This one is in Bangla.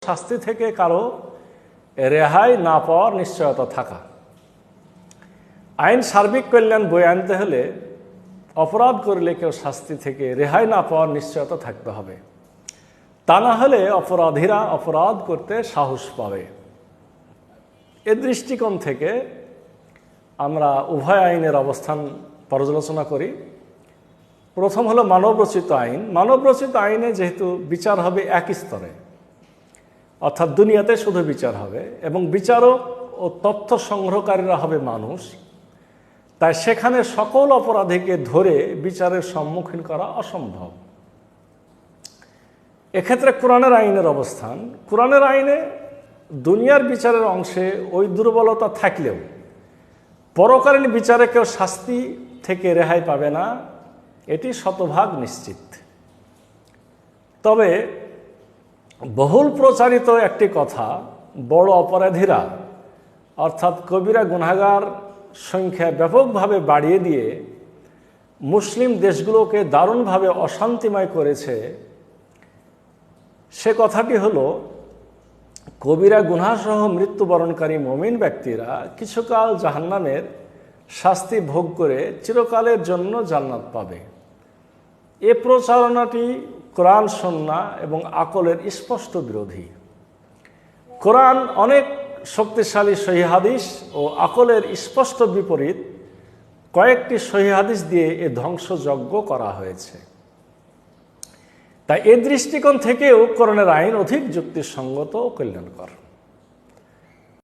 শাস্তি থেকে কারো রেহাই না পাওয়ার নিশ্চয়তা থাকা। আইন সার্বিক কল্যাণ বয়ে আনতে হলে অপরাধ করলে কেউ শাস্তি থেকে রেহাই না পাওয়ার নিশ্চয়তা থাকতে হবে, তা না হলে অপরাধীরা অপরাধ করতে সাহস পাবে। এ দৃষ্টিকোণ থেকে আমরা উভয় আইনের অবস্থান পর্যালোচনা করি। প্রথম হলো মানবরচিত আইন। মানবরচিত আইনে যেহেতু বিচার হবে এক স্তরে, অর্থাৎ দুনিয়াতে শুধু বিচার হবে এবং বিচারক ও তথ্য সংগ্রহকারীরা হবে মানুষ, তাই সেখানে সকল অপরাধীকে ধরে বিচারের সম্মুখীন করা অসম্ভব। এক্ষেত্রে কোরআনের আইনের অবস্থান, কোরআনের আইনে দুনিয়ার বিচারের অংশে ওই দুর্বলতা থাকলেও পরকালীন বিচারে কেউ শাস্তি থেকে রেহাই পাবে না, এটি শতভাগ নিশ্চিত। তবে বহুল প্রচারিত একটি কথা, বড় অপরাধীরা অর্থাৎ কবিরা গুনাহগার সংখ্যা ব্যাপকভাবে বাড়িয়ে দিয়ে মুসলিম দেশগুলোকে দারুণভাবে অশান্তিময় করেছে, সে কথাটি হলো কবিরা গুনাহসহ মৃত্যুবরণকারী মুমিন ব্যক্তিরা কিছুকাল জাহান্নামের শাস্তি ভোগ করে চিরকালের জন্য জান্নাত পাবে। এ প্রচারণাটি কোরআন সুন্নাহ এবং আকলের স্পষ্ট বিরোধী। কোরআন অনেক শক্তিশালী সহিহ হাদিস ও আকলের স্পষ্ট বিপরীত কয়েকটি সহিহ হাদিস দিয়ে এ ধ্বংসযজ্ঞ করা হয়েছে। তাই এ দৃষ্টিকোণ থেকেও কোরআনের আইন অধিক যুক্তিসঙ্গত ও কল্যাণকর।